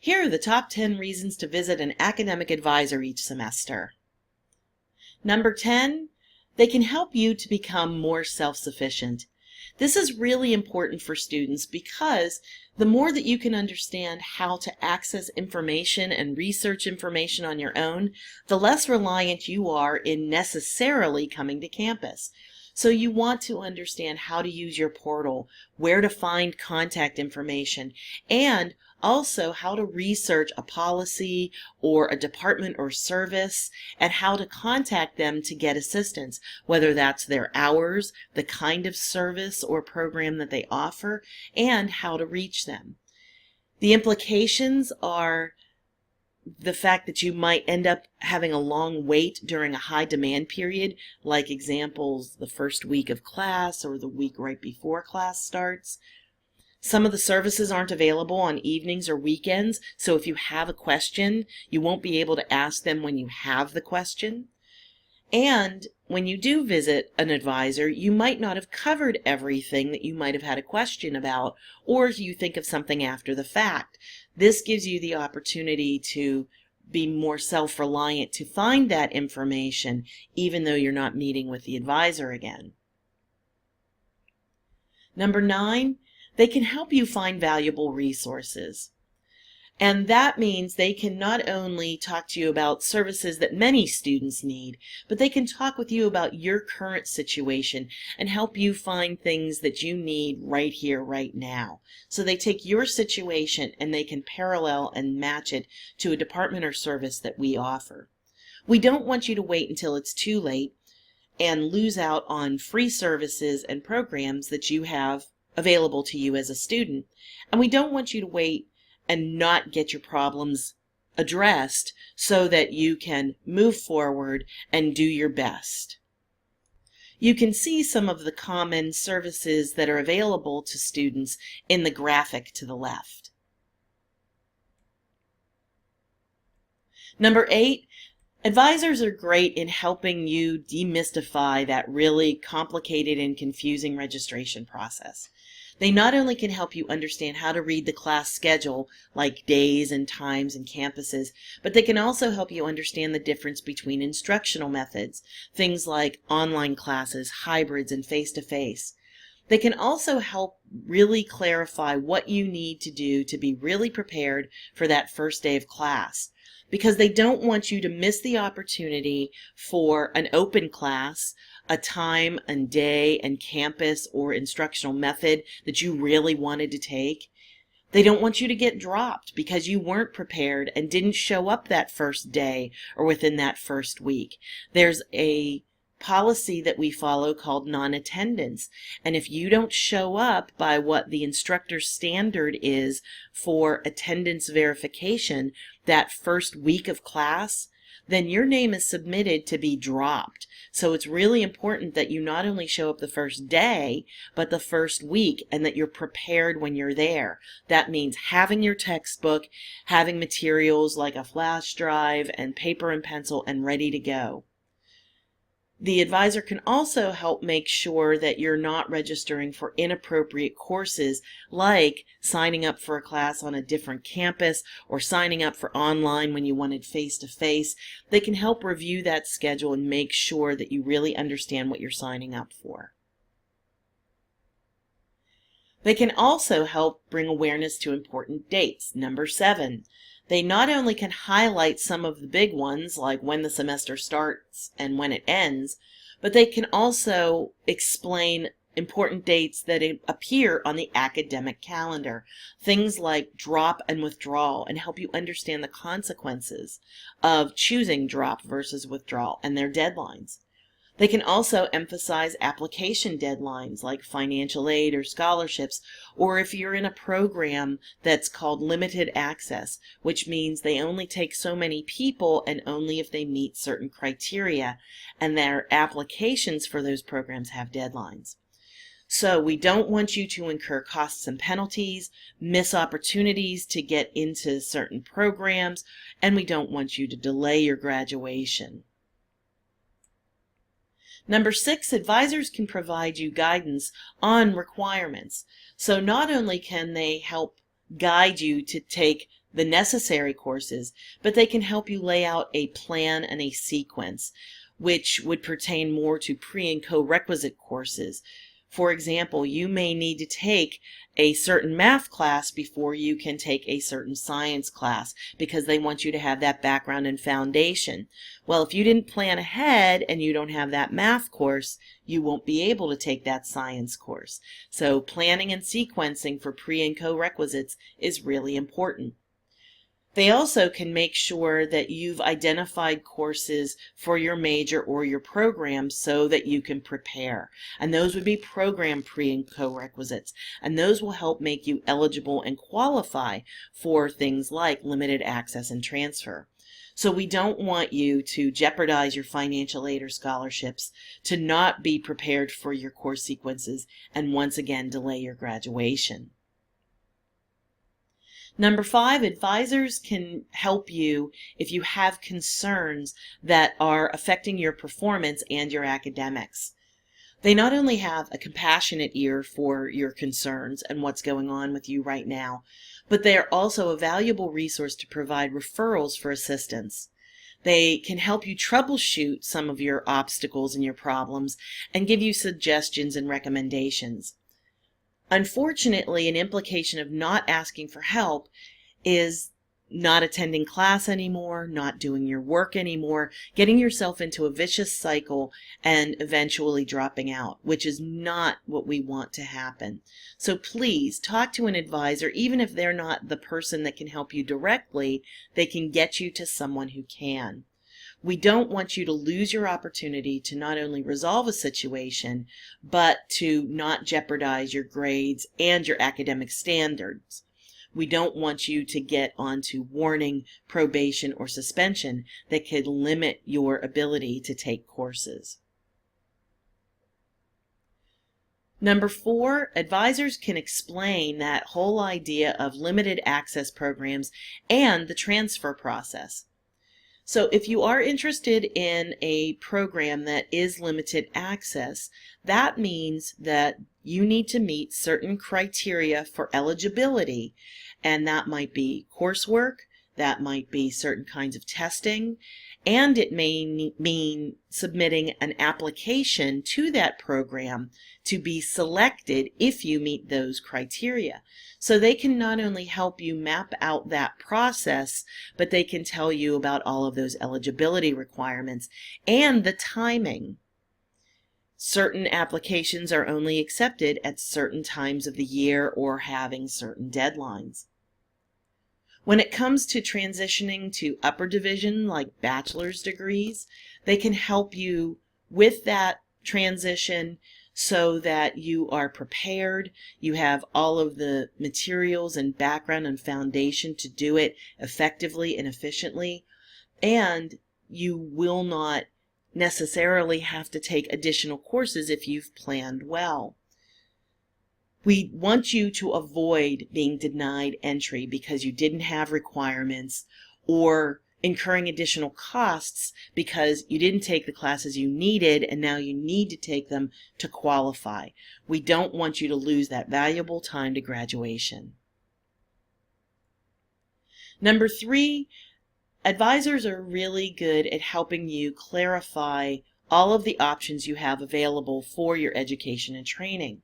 Here are the top 10 reasons to visit an academic advisor each semester. Number 10, they can help you to become more self-sufficient. This is really important for students because the more that you can understand how to access information and research information on your own, the less reliant you are in necessarily coming to campus. So you want to understand how to use your portal, where to find contact information, and also how to research a policy or a department or service and how to contact them to get assistance, whether that's their hours, the kind of service or program that they offer, and how to reach them. The implications are the fact that you might end up having a long wait during a high demand period, like examples, the first week of class or the week right before class starts. Some of the services aren't available on evenings or weekends, so if you have a question, you won't be able to ask them when you have the question. And when you do visit an advisor, you might not have covered everything that you might have had a question about, or you think of something after the fact. This gives you the opportunity to be more self-reliant to find that information, even though you're not meeting with the advisor again. Number 9, they can help you find valuable resources. And that means they can not only talk to you about services that many students need, but they can talk with you about your current situation and help you find things that you need right here, right now. So they take your situation and they can parallel and match it to a department or service that we offer. We don't want you to wait until it's too late and lose out on free services and programs that you have available to you as a student. And we don't want you to wait and not get your problems addressed so that you can move forward and do your best. You can see some of the common services that are available to students in the graphic to the left. Number 8, advisors are great in helping you demystify that really complicated and confusing registration process. They not only can help you understand how to read the class schedule, like days and times and campuses, but they can also help you understand the difference between instructional methods, things like online classes, hybrids, and face-to-face. They can also help really clarify what you need to do to be really prepared for that first day of class, because they don't want you to miss the opportunity for an open class, a time and day and campus or instructional method that you really wanted to take. They don't want you to get dropped because you weren't prepared and didn't show up that first day or within that first week. There's a policy that we follow called non-attendance, and if you don't show up by what the instructor's standard is for attendance verification that first week of class, then your name is submitted to be dropped. So it's really important that you not only show up the first day, but the first week, and that you're prepared when you're there. That means having your textbook, having materials like a flash drive and paper and pencil and ready to go. The advisor can also help make sure that you're not registering for inappropriate courses, like signing up for a class on a different campus or signing up for online when you wanted face-to-face. They can help review that schedule and make sure that you really understand what you're signing up for. They can also help bring awareness to important dates. Number 7. They not only can highlight some of the big ones, like when the semester starts and when it ends, but they can also explain important dates that appear on the academic calendar. Things like drop and withdrawal, and help you understand the consequences of choosing drop versus withdrawal and their deadlines. They can also emphasize application deadlines like financial aid or scholarships, or if you're in a program that's called limited access, which means they only take so many people and only if they meet certain criteria, and their applications for those programs have deadlines. So we don't want you to incur costs and penalties, miss opportunities to get into certain programs, and we don't want you to delay your graduation. Number 6, advisors can provide you guidance on requirements. So not only can they help guide you to take the necessary courses, but they can help you lay out a plan and a sequence, which would pertain more to pre- and co-requisite courses. For example, you may need to take a certain math class before you can take a certain science class because they want you to have that background and foundation. Well, if you didn't plan ahead and you don't have that math course, you won't be able to take that science course. So planning and sequencing for pre- and co-requisites is really important. They also can make sure that you've identified courses for your major or your program so that you can prepare. And those would be program pre- and co-requisites. And those will help make you eligible and qualify for things like limited access and transfer. So we don't want you to jeopardize your financial aid or scholarships, to not be prepared for your course sequences, and once again delay your graduation. Number 5, advisors can help you if you have concerns that are affecting your performance and your academics. They not only have a compassionate ear for your concerns and what's going on with you right now, but they are also a valuable resource to provide referrals for assistance. They can help you troubleshoot some of your obstacles and your problems and give you suggestions and recommendations. Unfortunately, an implication of not asking for help is not attending class anymore, not doing your work anymore, getting yourself into a vicious cycle and eventually dropping out, which is not what we want to happen. So please talk to an advisor. Even if they're not the person that can help you directly, they can get you to someone who can. We don't want you to lose your opportunity to not only resolve a situation, but to not jeopardize your grades and your academic standards. We don't want you to get onto warning, probation, or suspension that could limit your ability to take courses. Number 4, advisors can explain that whole idea of limited access programs and the transfer process. So if you are interested in a program that is limited access, that means that you need to meet certain criteria for eligibility, and that might be coursework, that might be certain kinds of testing, and it may mean submitting an application to that program to be selected if you meet those criteria. So they can not only help you map out that process, but they can tell you about all of those eligibility requirements and the timing. Certain applications are only accepted at certain times of the year or having certain deadlines. When it comes to transitioning to upper division, like bachelor's degrees, they can help you with that transition so that you are prepared, you have all of the materials and background and foundation to do it effectively and efficiently, and you will not necessarily have to take additional courses if you've planned well. We want you to avoid being denied entry because you didn't have requirements, or incurring additional costs because you didn't take the classes you needed and now you need to take them to qualify. We don't want you to lose that valuable time to graduation. Number 3, advisors are really good at helping you clarify all of the options you have available for your education and training.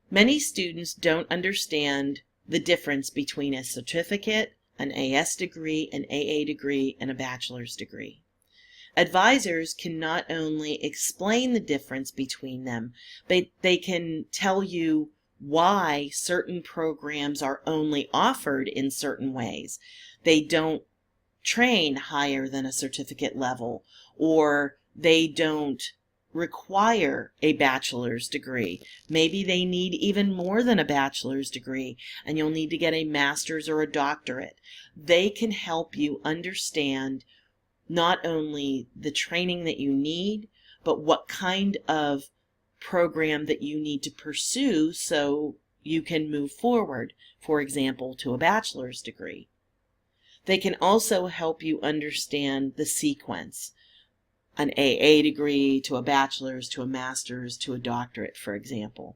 Many students don't understand the difference between a certificate, an AS degree, an AA degree, and a bachelor's degree. Advisors can not only explain the difference between them, but they can tell you why certain programs are only offered in certain ways. They don't train higher than a certificate level, or they don't require a bachelor's degree. Maybe they need even more than a bachelor's degree, and you'll need to get a master's or a doctorate. They can help you understand not only the training that you need, but what kind of program that you need to pursue so you can move forward, for example, to a bachelor's degree. They can also help you understand the sequence. An AA degree to a bachelor's to a master's to a doctorate, for example.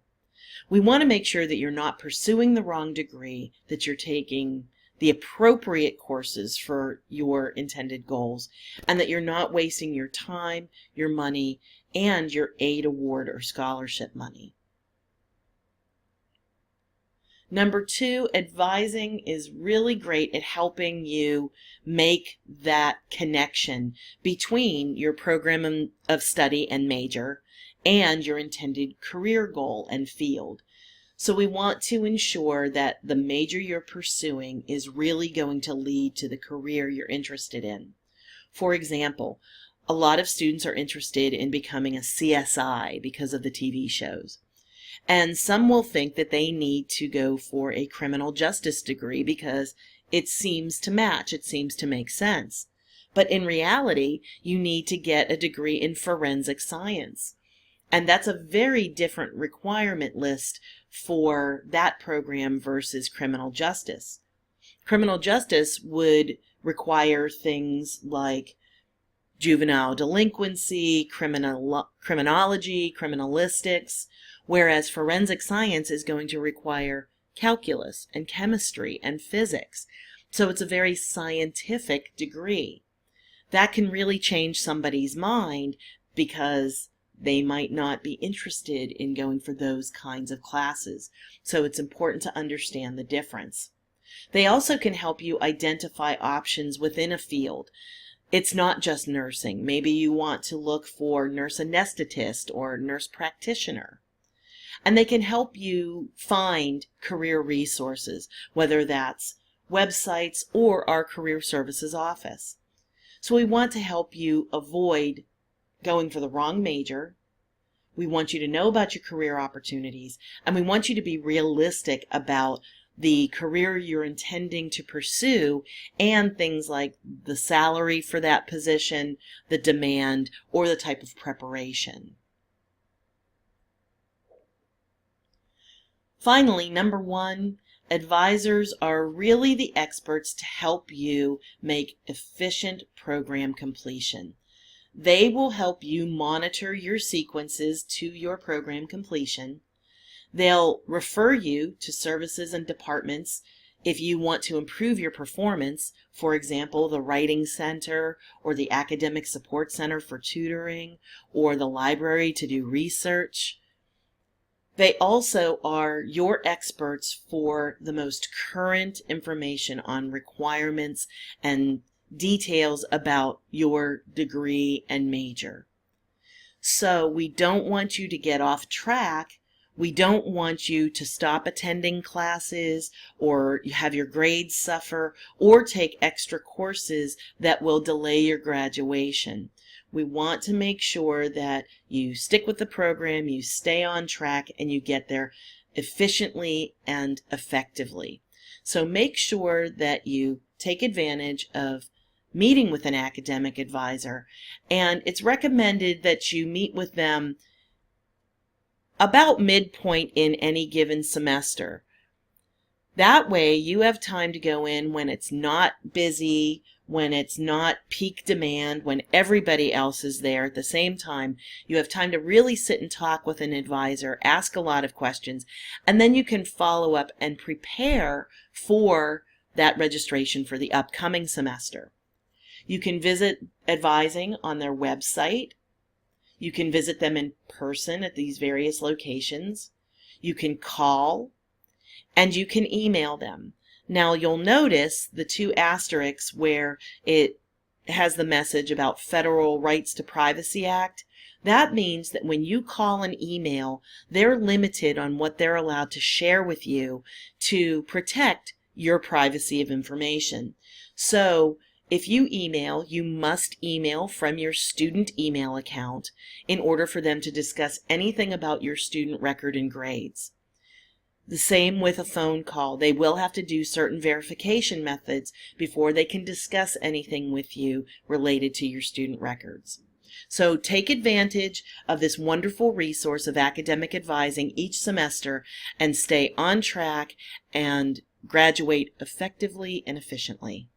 We want to make sure that you're not pursuing the wrong degree, that you're taking the appropriate courses for your intended goals, and that you're not wasting your time, your money, and your aid award or scholarship money. Number 2, advising is really great at helping you make that connection between your program of study and major and your intended career goal and field. So we want to ensure that the major you're pursuing is really going to lead to the career you're interested in. For example, a lot of students are interested in becoming a CSI because of the TV shows. And some will think that they need to go for a criminal justice degree because it seems to match, it seems to make sense. But in reality, you need to get a degree in forensic science. And that's a very different requirement list for that program versus criminal justice. Criminal justice would require things like juvenile delinquency, criminology, criminalistics, whereas forensic science is going to require calculus and chemistry and physics. So it's a very scientific degree. That can really change somebody's mind because they might not be interested in going for those kinds of classes. So it's important to understand the difference. They also can help you identify options within a field. It's not just nursing. Maybe you want to look for nurse anesthetist or nurse practitioner. And they can help you find career resources, whether that's websites or our career services office. So we want to help you avoid going for the wrong major. We want you to know about your career opportunities, and we want you to be realistic about the career you're intending to pursue and things like the salary for that position, the demand, or the type of preparation. Finally, number 1, advisors are really the experts to help you make efficient program completion. They will help you monitor your sequences to your program completion. They'll refer you to services and departments if you want to improve your performance, for example, the Writing Center or the Academic Support Center for tutoring or the library to do research. They also are your experts for the most current information on requirements and details about your degree and major. So we don't want you to get off track. We don't want you to stop attending classes or have your grades suffer or take extra courses that will delay your graduation. We want to make sure that you stick with the program, you stay on track, and you get there efficiently and effectively. So make sure that you take advantage of meeting with an academic advisor, and it's recommended that you meet with them about midpoint in any given semester. That way you have time to go in when it's not busy, when it's not peak demand, when everybody else is there at the same time. You have time to really sit and talk with an advisor, ask a lot of questions, and then you can follow up and prepare for that registration for the upcoming semester. You can visit advising on their website. You can visit them in person at these various locations. You can call, and you can email them. Now you'll notice the 2 asterisks where it has the message about Federal Rights to Privacy Act. That means that when you call and email, they're limited on what they're allowed to share with you to protect your privacy of information. So if you email, you must email from your student email account in order for them to discuss anything about your student record and grades. The same with a phone call. They will have to do certain verification methods before they can discuss anything with you related to your student records. So take advantage of this wonderful resource of academic advising each semester and stay on track and graduate effectively and efficiently.